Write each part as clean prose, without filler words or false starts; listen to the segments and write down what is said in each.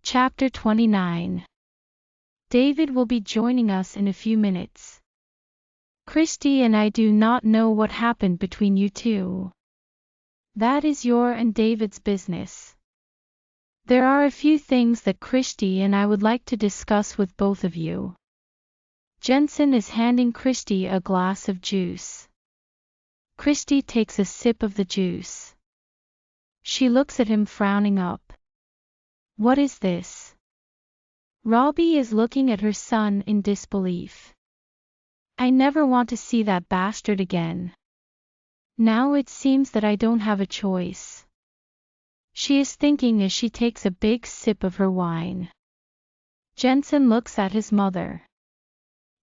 Chapter 29. David will be joining us in a few minutes. Christy and I do not know what happened between you two. That is your and David's business. There are a few things that Christy and I would like to discuss with both of you. Jensen is handing Christy a glass of juice. Christy takes a sip of the juice. She looks at him, frowning up. What is this? Robbie is looking at her son in disbelief. I never want to see that bastard again. Now it seems that I don't have a choice. She is thinking as she takes a big sip of her wine. Jensen looks at his mother.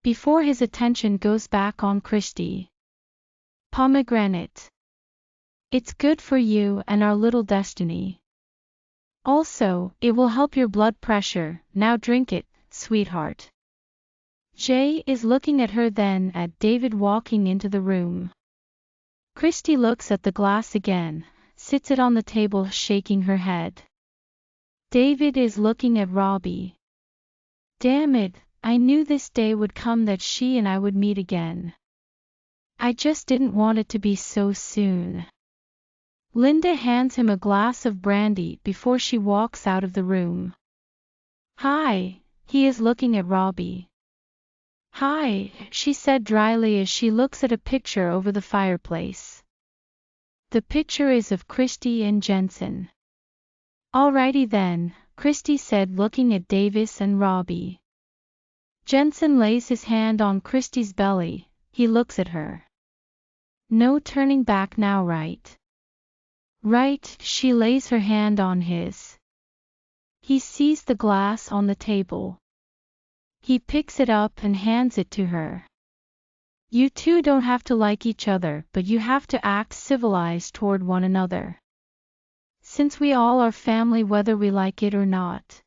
Before his attention goes back on Christy. Pomegranate. It's good for you and our little destiny. Also, it will help your blood pressure. Now drink it, sweetheart. Jay is looking at her, then at David walking into the room. Christy looks at the glass again, sits it on the table, shaking her head. David is looking at Robbie. Damn it, I knew this day would come that she and I would meet again. I just didn't want it to be so soon. Linda hands him a glass of brandy before she walks out of the room. Hi, he is looking at Robbie. Hi, she said dryly as she looks at a picture over the fireplace. The picture is of Christy and Jensen. Alrighty then, Christy said, looking at Davis and Robbie. Jensen lays his hand on Christy's belly. He looks at her. No turning back now, right? Right, she lays her hand on his. He sees the glass on the table. He picks it up and hands it to her. You two don't have to like each other, but you have to act civilized toward one another. Since we all are family whether we like it or not.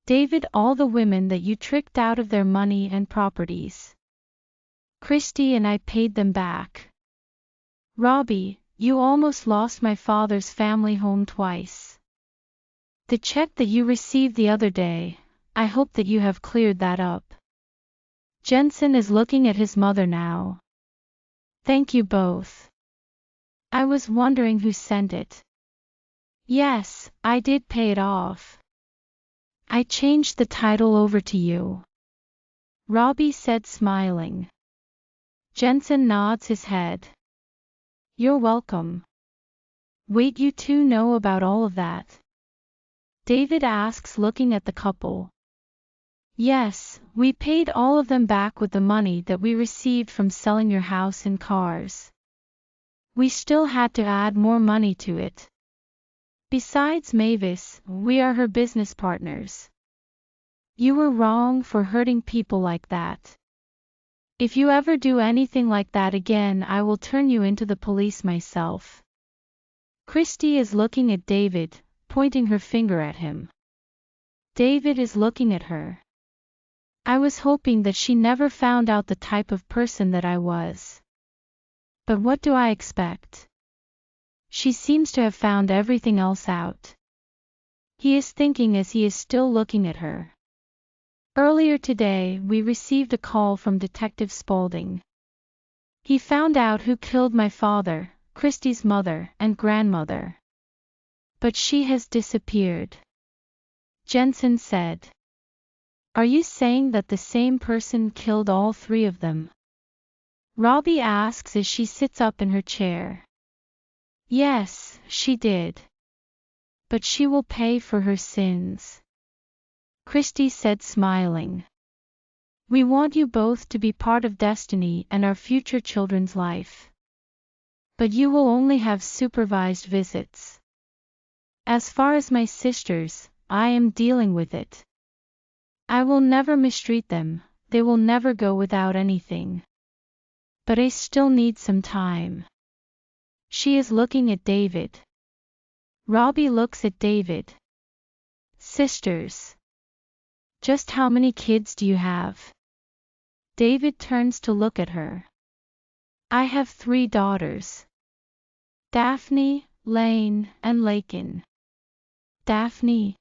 David, all the women that you tricked out of their money and properties. Christy and I paid them back. Robbie, you almost lost my father's family home twice. The check that you received the other day, I hope that you have cleared that up. Jensen is looking at his mother now. Thank you both. I was wondering who sent it. Yes, I did pay it off. I changed the title over to you. Robbie said, smiling. Jensen nods his head. You're welcome. Wait, you two know about all of that? David asks, looking at the couple. Yes, we paid all of them back with the money that we received from selling your house and cars. We still had to add more money to it. Besides Mavis, we are her business partners. You were wrong for hurting people like that. If you ever do anything like that again, I will turn you into the police myself. Christy is looking at David, pointing her finger at him. David is looking at her. I was hoping that she never found out the type of person that I was. But what do I expect? She seems to have found everything else out. He is thinking as he is still looking at her. Earlier today, we received a call from Detective Spaulding. He found out who killed my father, Christy's mother, and grandmother. But she has disappeared. Jensen said. Are you saying that the same person killed all three of them? Robbie asks as she sits up in her chair. Yes, she did. But she will pay for her sins. Christy said, smiling. We want you both to be part of destiny and our future children's life. But you will only have supervised visits. As far as my sisters, I am dealing with it. I will never mistreat them, they will never go without anything. But I still need some time. She is looking at David. Robbie looks at David. Sisters. Just how many kids do you have? David turns to look at her. I have 3 daughters. Daphne, Lane, and Lakin. Daphne.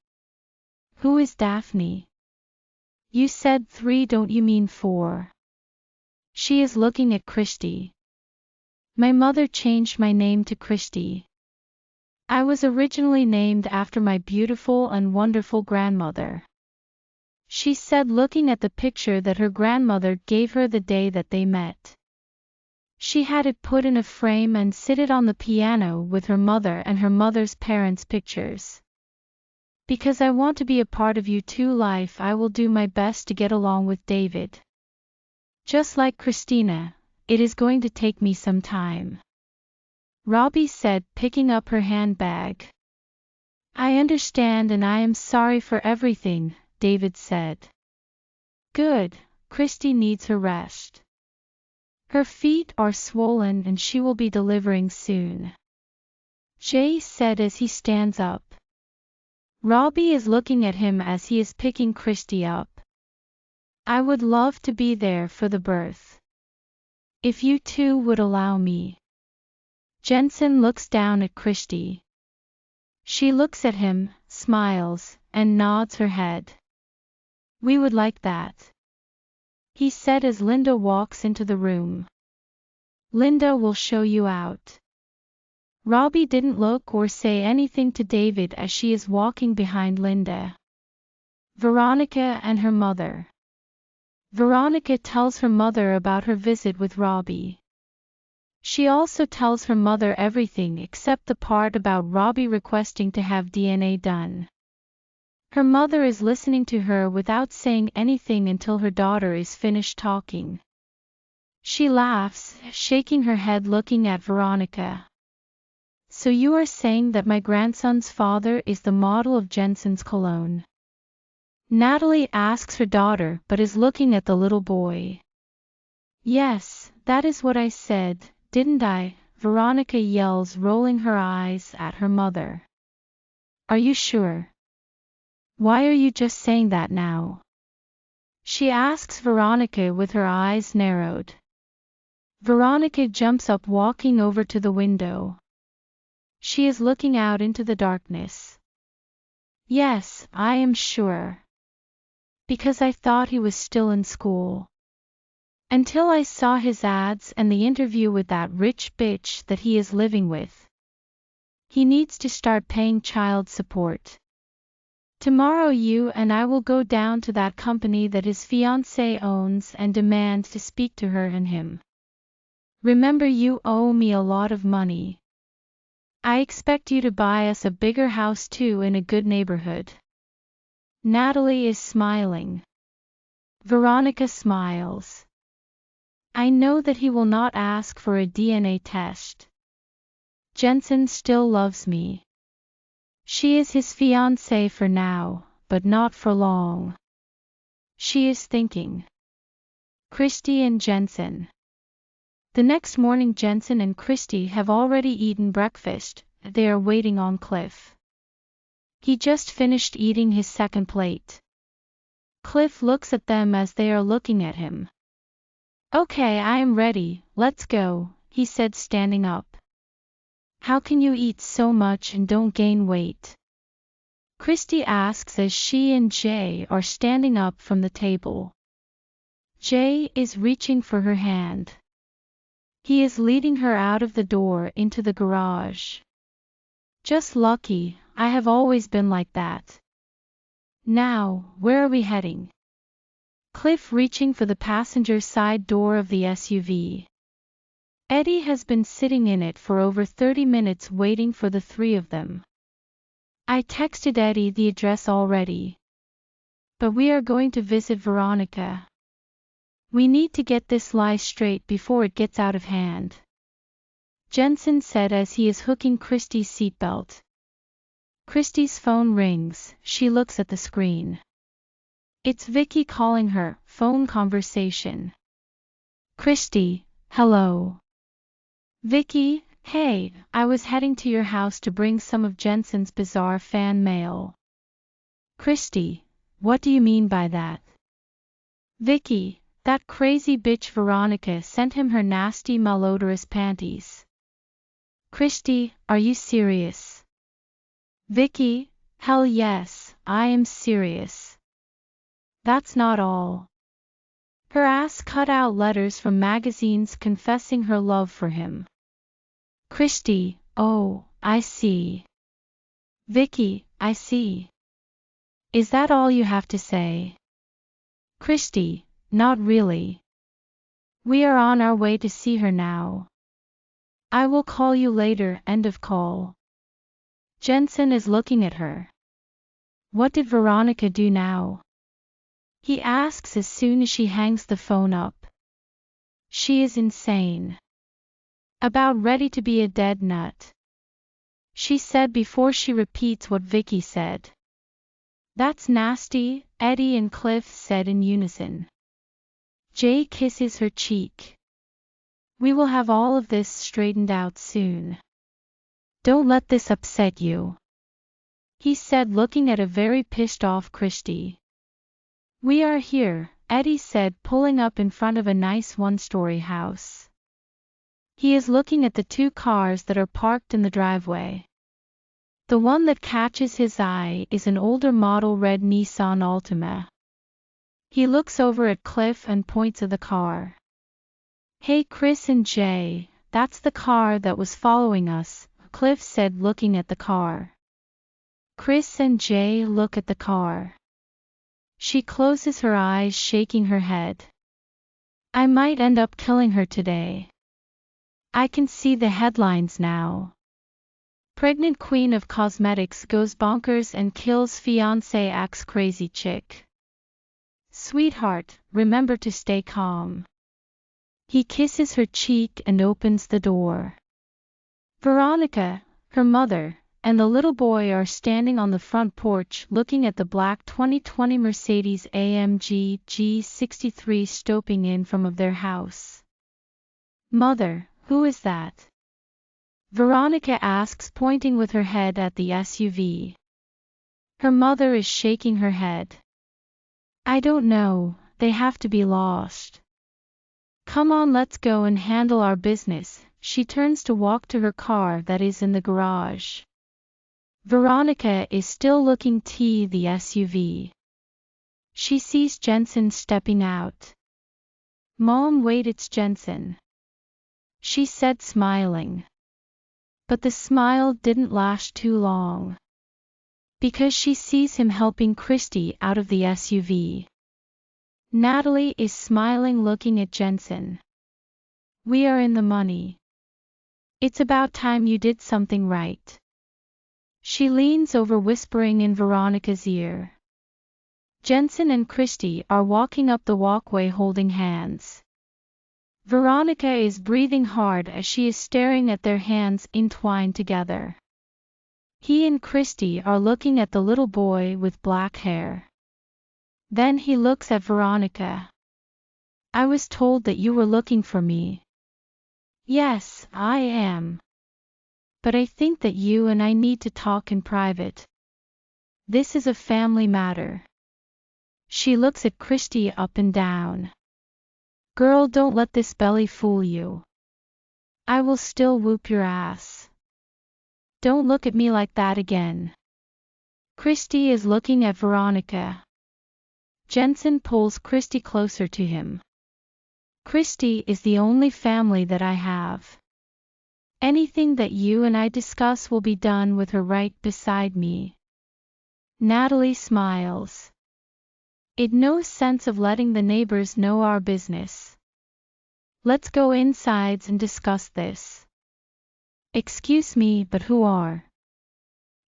Who is Daphne? You said 3, don't you mean 4? She is looking at Christy. My mother changed my name to Christy. I was originally named after my beautiful and wonderful grandmother. She said, looking at the picture that her grandmother gave her the day that they met. She had it put in a frame and sit it on the piano with her mother and her mother's parents' pictures. Because I want to be a part of you two life, I will do my best to get along with David. Just like Christina, it is going to take me some time. Robbie said, picking up her handbag. I understand and I am sorry for everything, David said. Good, Christy needs her rest. Her feet are swollen and she will be delivering soon. Jay said as he stands up. Robbie is looking at him as he is picking Christy up. I would love to be there for the birth. If you two would allow me. Jensen looks down at Christy. She looks at him, smiles, and nods her head. We would like that, he said as Linda walks into the room. Linda will show you out. Robbie didn't look or say anything to David as she is walking behind Linda. Veronica and her mother. Veronica tells her mother about her visit with Robbie. She also tells her mother everything except the part about Robbie requesting to have DNA done. Her mother is listening to her without saying anything until her daughter is finished talking. She laughs, shaking her head looking at Veronica. So you are saying that my grandson's father is the model of Jensen's cologne? Natalie asks her daughter but is looking at the little boy. Yes, that is what I said, didn't I? Veronica yells, rolling her eyes at her mother. Are you sure? Why are you just saying that now? She asks Veronica with her eyes narrowed. Veronica jumps up, walking over to the window. She is looking out into the darkness. Yes, I am sure. Because I thought he was still in school. Until I saw his ads and the interview with that rich bitch that he is living with. He needs to start paying child support. Tomorrow you and I will go down to that company that his fiancée owns and demand to speak to her and him. Remember, you owe me a lot of money. I expect you to buy us a bigger house too in a good neighborhood. Natalie is smiling. Veronica smiles. I know that he will not ask for a DNA test. Jensen still loves me. She is his fiancée for now, but not for long. She is thinking. Christy and Jensen. The next morning Jensen and Christy have already eaten breakfast. They are waiting on Cliff. He just finished eating his second plate. Cliff looks at them as they are looking at him. Okay, I am ready, let's go, he said, standing up. How can you eat so much and don't gain weight? Christy asks as she and Jay are standing up from the table. Jay is reaching for her hand. He is leading her out of the door into the garage. Just lucky, I have always been like that. Now, where are we heading? Cliff reaching for the passenger side door of the SUV. Eddie has been sitting in it for over 30 minutes waiting for the three of them. I texted Eddie the address already. But we are going to visit Veronica. We need to get this lie straight before it gets out of hand. Jensen said as he is hooking Christy's seatbelt. Christy's phone rings, she looks at the screen. It's Vicky calling her, phone conversation. Christy, hello. Vicky, hey, I was heading to your house to bring some of Jensen's bizarre fan mail. Christy, what do you mean by that? Vicky, that crazy bitch Veronica sent him her nasty malodorous panties. Christy, are you serious? Vicky, hell yes, I am serious. That's not all. Her ass cut out letters from magazines confessing her love for him. Christy, oh, I see. Vicky, I see. Is that all you have to say? Christy, not really. We are on our way to see her now. I will call you later. End of call. Jensen is looking at her. What did Veronica do now? He asks as soon as she hangs the phone up. She is insane. About ready to be a dead nut. She said before she repeats what Vicky said. That's nasty, Eddie and Cliff said in unison. Jay kisses her cheek. We will have all of this straightened out soon. Don't let this upset you, he said, looking at a very pissed off Christy. We are here, Eddie said, pulling up in front of a nice one-story house. He is looking at the two cars that are parked in the driveway. The one that catches his eye is an older model red Nissan Altima. He looks over at Cliff and points at the car. Hey Chris and Jay, that's the car that was following us, Cliff said, looking at the car. Chris and Jay look at the car. She closes her eyes, shaking her head. I might end up killing her today. I can see the headlines now. Pregnant queen of cosmetics goes bonkers and kills fiancé, acts crazy chick. Sweetheart, remember to stay calm. He kisses her cheek and opens the door. Veronica, her mother, and the little boy are standing on the front porch looking at the black 2020 Mercedes-AMG G63 stopping in from their house. Mother, who is that? Veronica asks, pointing with her head at the SUV. Her mother is shaking her head. I don't know, they have to be lost. Come on, let's go and handle our business. She turns to walk to her car that is in the garage. Veronica is still looking at the SUV. She sees Jensen stepping out. Mom, wait, it's Jensen, she said, smiling. But the smile didn't last too long, because she sees him helping Christy out of the SUV. Natalie is smiling, looking at Jensen. We are in the money. It's about time you did something right. She leans over, whispering in Veronica's ear. Jensen and Christy are walking up the walkway holding hands. Veronica is breathing hard as she is staring at their hands entwined together. He and Christy are looking at the little boy with black hair. Then he looks at Veronica. I was told that you were looking for me. Yes, I am. But I think that you and I need to talk in private. This is a family matter. She looks at Christy up and down. Girl, don't let this belly fool you. I will still whoop your ass. Don't look at me like that again. Christy is looking at Veronica. Jensen pulls Christy closer to him. Christy is the only family that I have. Anything that you and I discuss will be done with her right beside me. Natalie smiles. It no sense of letting the neighbors know our business. Let's go inside and discuss this. Excuse me, but who are?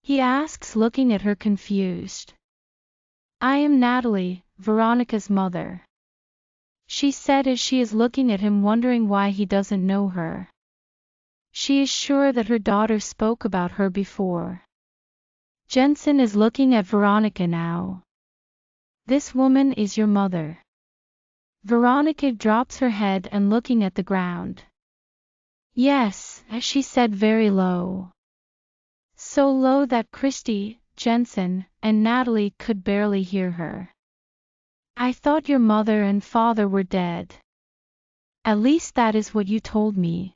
He asks, looking at her confused. I am Natalie, Veronica's mother, she said as she is looking at him, wondering why he doesn't know her. She is sure that her daughter spoke about her before. Jensen is looking at Veronica now. This woman is your mother. Veronica drops her head and looking at the ground. Yes, she said very low. So low that Christy, Jensen, and Natalie could barely hear her. I thought your mother and father were dead. At least that is what you told me.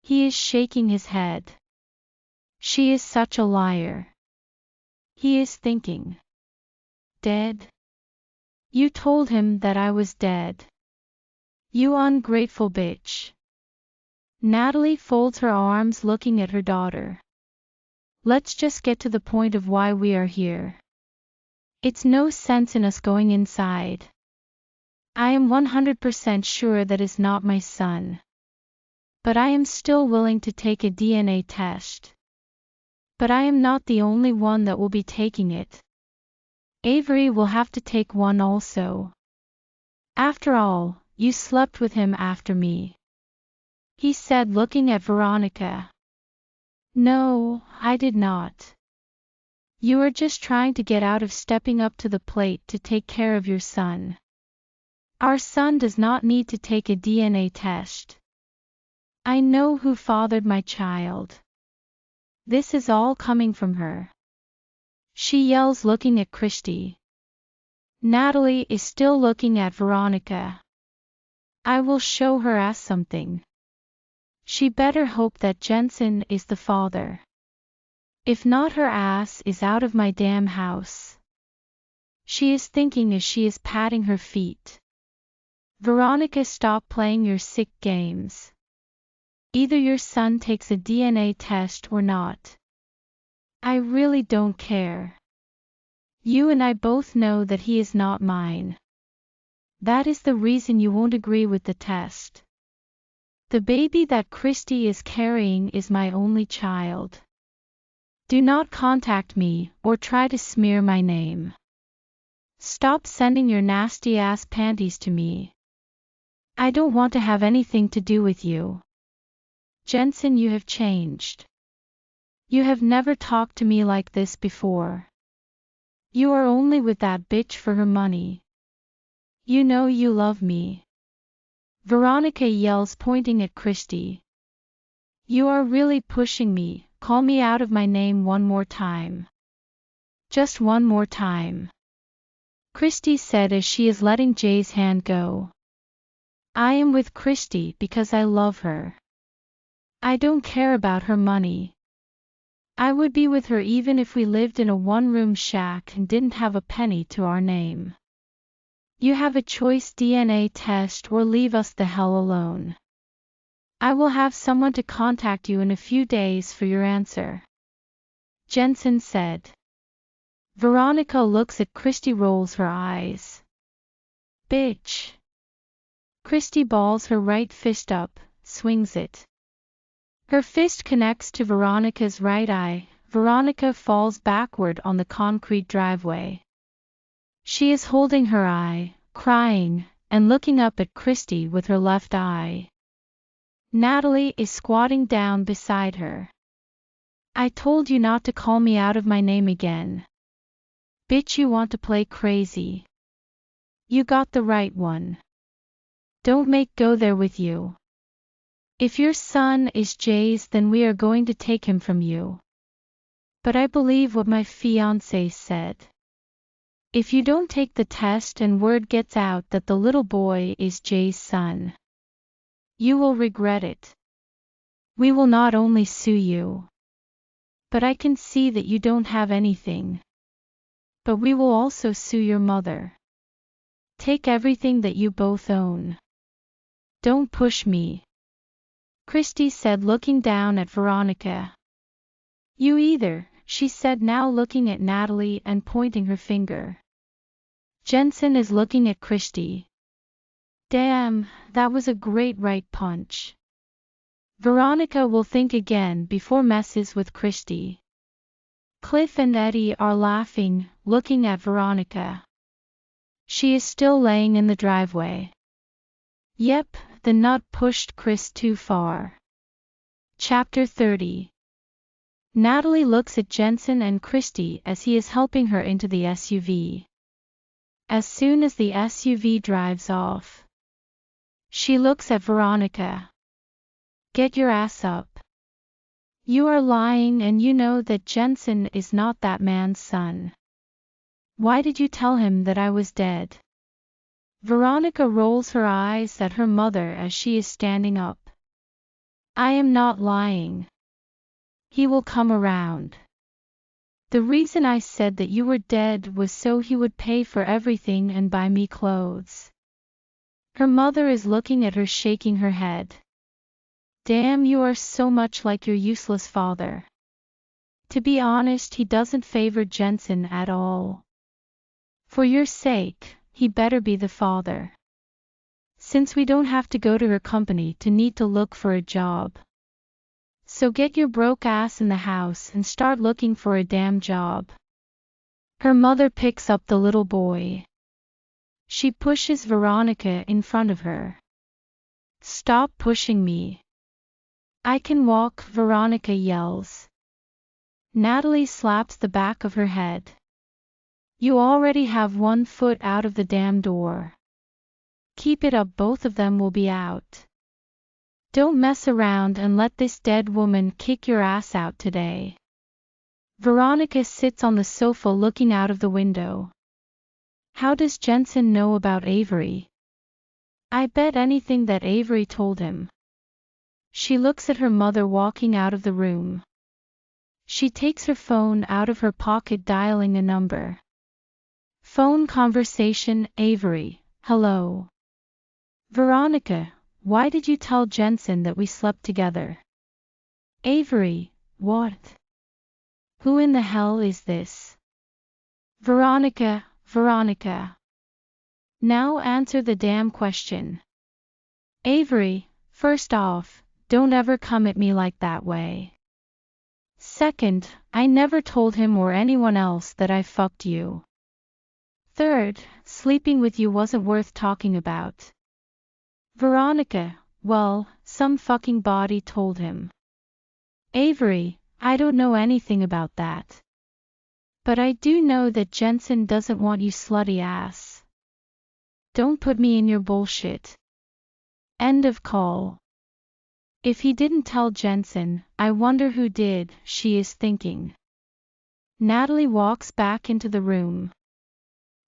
He is shaking his head. She is such a liar. He is thinking. Dead? You told him that I was dead. You ungrateful bitch. Natalie folds her arms looking at her daughter. Let's just get to the point of why we are here. It's no sense in us going inside. I am 100% sure that is not my son. But I am still willing to take a DNA test. But I am not the only one that will be taking it. Avery will have to take one also. After all, you slept with him after me. He said, looking at Veronica. No, I did not. You are just trying to get out of stepping up to the plate to take care of your son. Our son does not need to take a DNA test. I know who fathered my child. This is all coming from her. She yells, looking at Christy. Natalie is still looking at Veronica. I will show her ass something. She better hope that Jensen is the father. If not, her ass is out of my damn house. She is thinking as she is patting her feet. Veronica, stop playing your sick games. Either your son takes a DNA test or not. I really don't care. You and I both know that he is not mine. That is the reason you won't agree with the test. The baby that Christy is carrying is my only child. Do not contact me or try to smear my name. Stop sending your nasty ass panties to me. I don't want to have anything to do with you. Jensen, you have changed. You have never talked to me like this before. You are only with that bitch for her money. You know you love me. Veronica yells, pointing at Christy. You are really pushing me. Call me out of my name one more time. Just one more time. Christy said as she is letting Jay's hand go. I am with Christy because I love her. I don't care about her money. I would be with her even if we lived in a one-room shack and didn't have a penny to our name. You have a choice: DNA test or leave us the hell alone. I will have someone to contact you in a few days for your answer. Jensen said. Veronica looks at Christy, rolls her eyes. Bitch. Christy balls her right fist up, swings it. Her fist connects to Veronica's right eye. Veronica falls backward on the concrete driveway. She is holding her eye, crying, and looking up at Christy with her left eye. Natalie is squatting down beside her. I told you not to call me out of my name again. Bitch, you want to play crazy. You got the right one. Don't make go there with you. If your son is Jay's, then we are going to take him from you. But I believe what my fiancé said. If you don't take the test and word gets out that the little boy is Jay's son, you will regret it. We will not only sue you, but I can see that you don't have anything. But we will also sue your mother. Take everything that you both own. Don't push me. Christy said, looking down at Veronica. You either, she said, now looking at Natalie and pointing her finger. Jensen is looking at Christy. Damn, that was a great right punch. Veronica will think again before messes with Christy. Cliff and Eddie are laughing, looking at Veronica. She is still laying in the driveway. Yep, the nut pushed Chris too far. Chapter 30. Natalie looks at Jensen and Christy as he is helping her into the SUV. As soon as the SUV drives off, she looks at Veronica. Get your ass up. You are lying and you know that Jensen is not that man's son. Why did you tell him that I was dead? Veronica rolls her eyes at her mother as she is standing up. I am not lying. He will come around. The reason I said that you were dead was so he would pay for everything and buy me clothes. Her mother is looking at her, shaking her head. Damn, you are so much like your useless father. To be honest, he doesn't favor Jensen at all. For your sake, he better be the father. Since we don't have to go to her company to need to look for a job. So get your broke ass in the house and start looking for a damn job. Her mother picks up the little boy. She pushes Veronica in front of her. Stop pushing me. I can walk, Veronica yells. Natalie slaps the back of her head. You already have 1 foot out of the damn door. Keep it up, both of them will be out. Don't mess around and let this dead woman kick your ass out today. Veronica sits on the sofa looking out of the window. How does Jensen know about Avery? I bet anything that Avery told him. She looks at her mother walking out of the room. She takes her phone out of her pocket, dialing a number. Phone conversation, Avery, hello. Veronica, why did you tell Jensen that we slept together? Avery, what? Who in the hell is this? Veronica, Veronica. Now answer the damn question. Avery, first off, don't ever come at me like that way. Second, I never told him or anyone else that I fucked you. Third, sleeping with you wasn't worth talking about. Veronica, well, some fucking body told him. Avery, I don't know anything about that. But I do know that Jensen doesn't want you, slutty ass. Don't put me in your bullshit. End of call. If he didn't tell Jensen, I wonder who did, she is thinking. Natalie walks back into the room.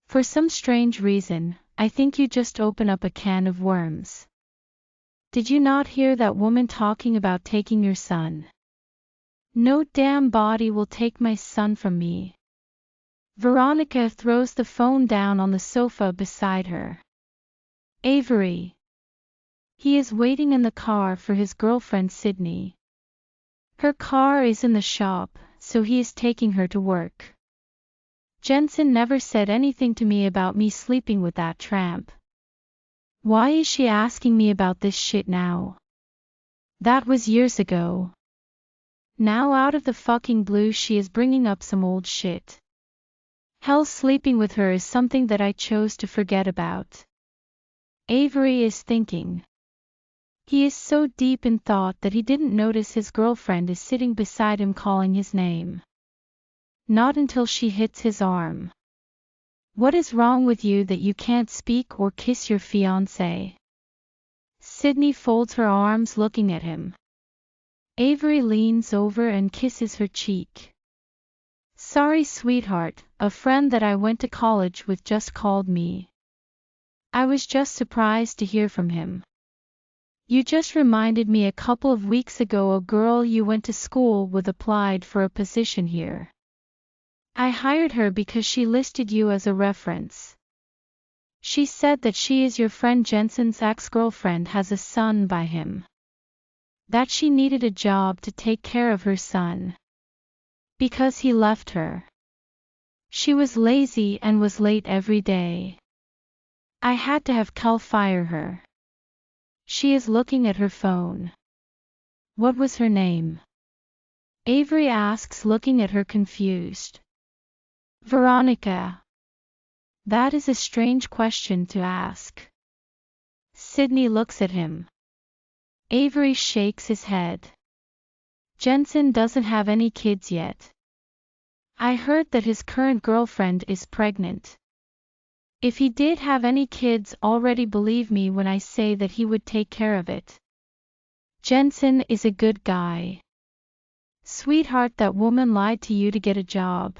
For some strange reason, I think you just open up a can of worms. Did you not hear that woman talking about taking your son? No damn body will take my son from me. Veronica throws the phone down on the sofa beside her. Avery. He is waiting in the car for his girlfriend Sydney. Her car is in the shop, so he is taking her to work. Jensen never said anything to me about me sleeping with that tramp. Why is she asking me about this shit now? That was years ago. Now out of the fucking blue she is bringing up some old shit. Hell, sleeping with her is something that I chose to forget about. Avery is thinking. He is so deep in thought that he didn't notice his girlfriend is sitting beside him calling his name. Not until she hits his arm. What is wrong with you that you can't speak or kiss your fiancé? Sydney folds her arms looking at him. Avery leans over and kisses her cheek. Sorry, sweetheart, a friend that I went to college with just called me. I was just surprised to hear from him. You just reminded me a couple of weeks ago a girl you went to school with applied for a position here. I hired her because she listed you as a reference. She said that she is your friend Jensen's ex-girlfriend, has a son by him. That she needed a job to take care of her son. Because he left her. She was lazy and was late every day. I had to have Cal fire her. She is looking at her phone. What was her name? Avery asks, looking at her confused. Veronica. That is a strange question to ask. Sydney looks at him. Avery shakes his head. Jensen doesn't have any kids yet. I heard that his current girlfriend is pregnant. If he did have any kids already, believe me when I say that he would take care of it. Jensen is a good guy. Sweetheart, that woman lied to you to get a job.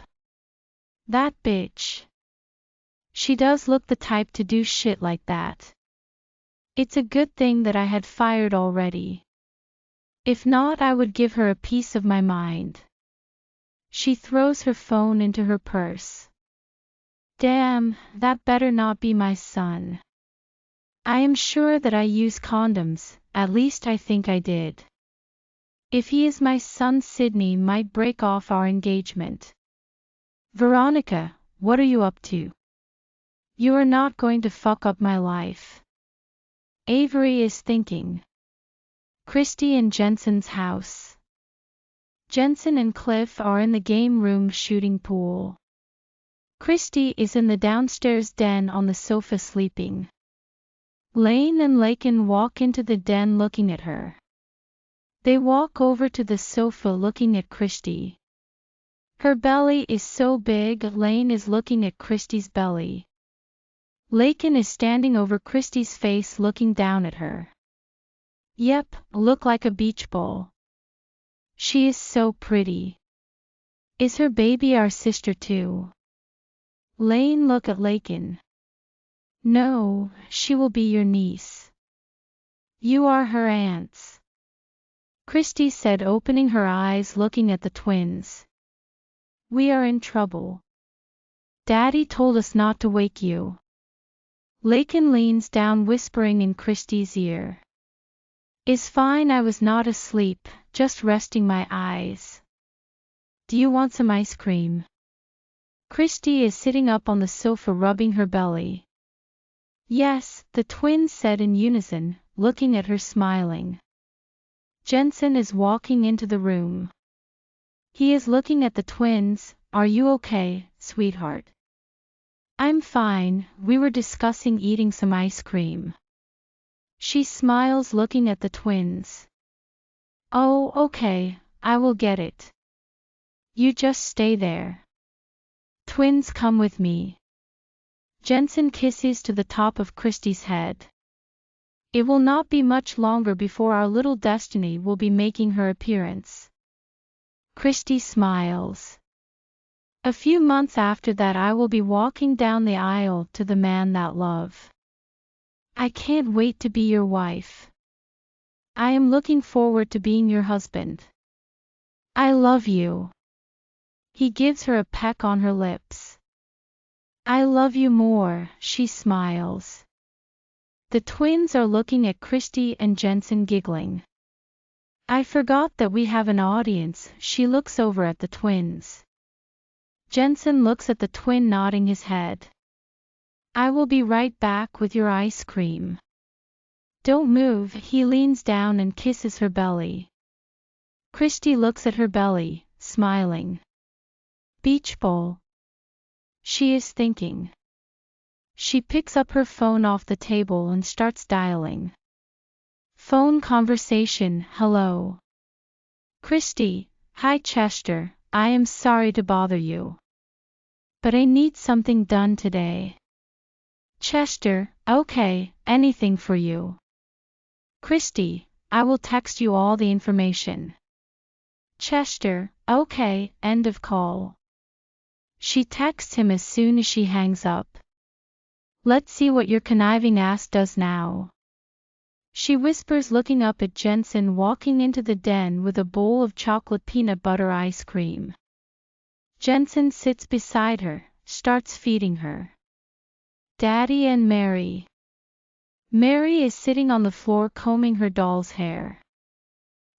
That bitch. She does look the type to do shit like that. It's a good thing that I had fired already. If not, I would give her a piece of my mind. She throws her phone into her purse. Damn, that better not be my son. I am sure that I use condoms, at least I think I did. If he is my son, Sydney might break off our engagement. Veronica, what are you up to? You are not going to fuck up my life. Avery is thinking. Christy and Jensen's house. Jensen and Cliff are in the game room shooting pool. Christy is in the downstairs den on the sofa sleeping. Lane and Lakin walk into the den looking at her. They walk over to the sofa looking at Christy. Her belly is so big, Lane is looking at Christy's belly. Lakin is standing over Christy's face looking down at her. Yep, look like a beach ball. She is so pretty. Is her baby our sister too? Lane look at Lakin. No, she will be your niece. You are her aunts. Christy said, opening her eyes looking at the twins. We are in trouble. Daddy told us not to wake you. Lakin leans down whispering in Christy's ear. It's fine, I was not asleep, just resting my eyes. Do you want some ice cream? Christy is sitting up on the sofa rubbing her belly. Yes, the twins said in unison, looking at her smiling. Jensen is walking into the room. He is looking at the twins. Are you okay, sweetheart? I'm fine, we were discussing eating some ice cream. She smiles looking at the twins. Oh, okay, I will get it. You just stay there. Twins, come with me. Jensen kisses to the top of Christy's head. It will not be much longer before our little Destiny will be making her appearance. Christy smiles. A few months after that I will be walking down the aisle to the man that love. I can't wait to be your wife. I am looking forward to being your husband. I love you. He gives her a peck on her lips. I love you more, she smiles. The twins are looking at Christy and Jensen giggling. I forgot that we have an audience, she looks over at the twins. Jensen looks at the twin nodding his head. I will be right back with your ice cream. Don't move, he leans down and kisses her belly. Christy looks at her belly, smiling. Beach ball. She is thinking. She picks up her phone off the table and starts dialing. Phone conversation, hello. Christy, hi Chester, I am sorry to bother you. But I need something done today. Chester, okay, anything for you. Christy, I will text you all the information. Chester, okay, end of call. She texts him as soon as she hangs up. Let's see what your conniving ass does now. She whispers looking up at Jensen walking into the den with a bowl of chocolate peanut butter ice cream. Jensen sits beside her, starts feeding her. Daddy and Mary. Mary is sitting on the floor combing her doll's hair.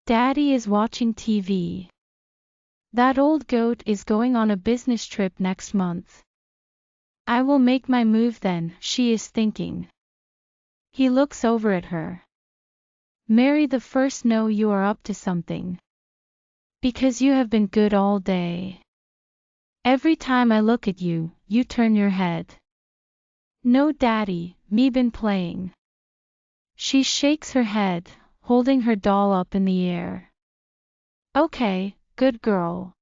Daddy is watching TV. That old goat is going on a business trip next month. I will make my move then, she is thinking. He looks over at her. Mary, the first know you are up to something. Because you have been good all day. Every time I look at you, you turn your head. No daddy, me been playing. She shakes her head, holding her doll up in the air. Okay, good girl.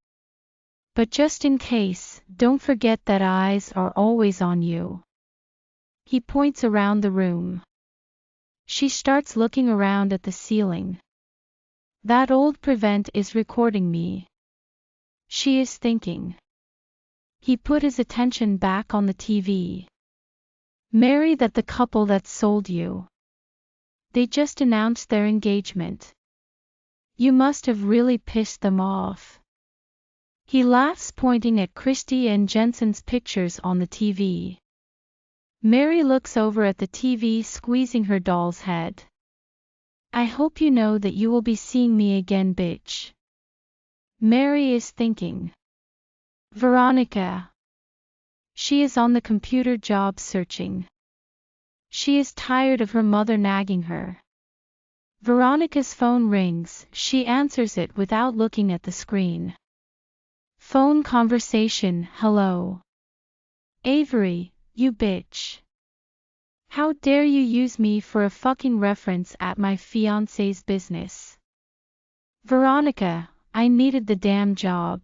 But just in case, don't forget that eyes are always on you. He points around the room. She starts looking around at the ceiling. That old prevent is recording me. She is thinking. He put his attention back on the TV. Mary, that the couple that sold you. They just announced their engagement. You must have really pissed them off. He laughs, pointing at Christy and Jensen's pictures on the TV. Mary looks over at the TV, squeezing her doll's head. I hope you know that you will be seeing me again, bitch. Mary is thinking. Veronica. She is on the computer job searching. She is tired of her mother nagging her. Veronica's phone rings. She answers it without looking at the screen. Phone conversation. Hello. Avery, you bitch. How dare you use me for a fucking reference at my fiancé's business? Veronica, I needed the damn job.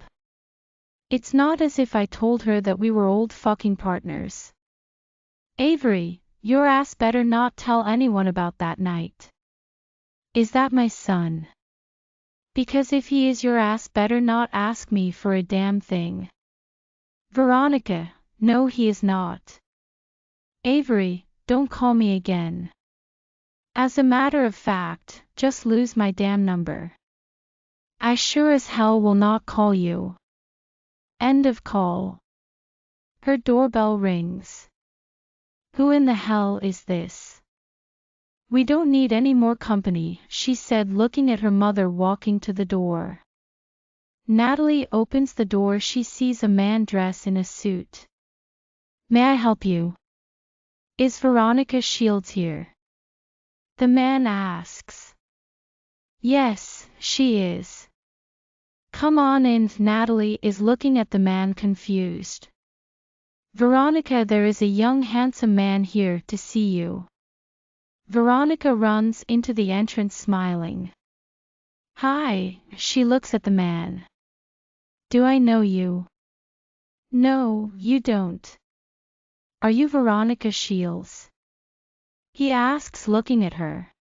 It's not as if I told her that we were old fucking partners. Avery, your ass better not tell anyone about that night. Is that my son? Because if he is, your ass better not ask me for a damn thing. Veronica, no, he is not. Avery, don't call me again. As a matter of fact, just lose my damn number. I sure as hell will not call you. End of call. Her doorbell rings. Who in the hell is this? We don't need any more company, she said, looking at her mother walking to the door. Natalie opens the door. She sees a man dressed in a suit. May I help you? Is Veronica Shields here? The man asks. Yes, she is. Come on in. Natalie is looking at the man, confused. Veronica, there is a young handsome man here to see you. Veronica runs into the entrance smiling. Hi, she looks at the man. Do I know you? No, you don't. Are you Veronica Shields? He asks, looking at her.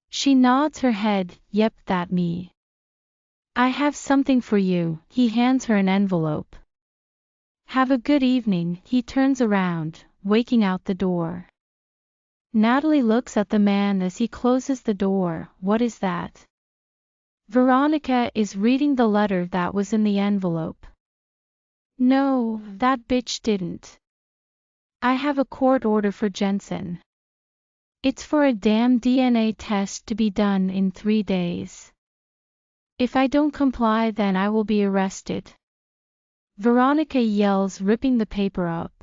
She nods her head. Yep, that me. I have something for you. He hands her an envelope. Have a good evening. He turns around, waking out the door. Natalie looks at the man as he closes the door. What is that? Veronica is reading the letter that was in the envelope. No, that bitch didn't. I have a court order for Jensen. It's for a damn DNA test to be done in 3 days. If I don't comply, then I will be arrested. Veronica yells, ripping the paper up.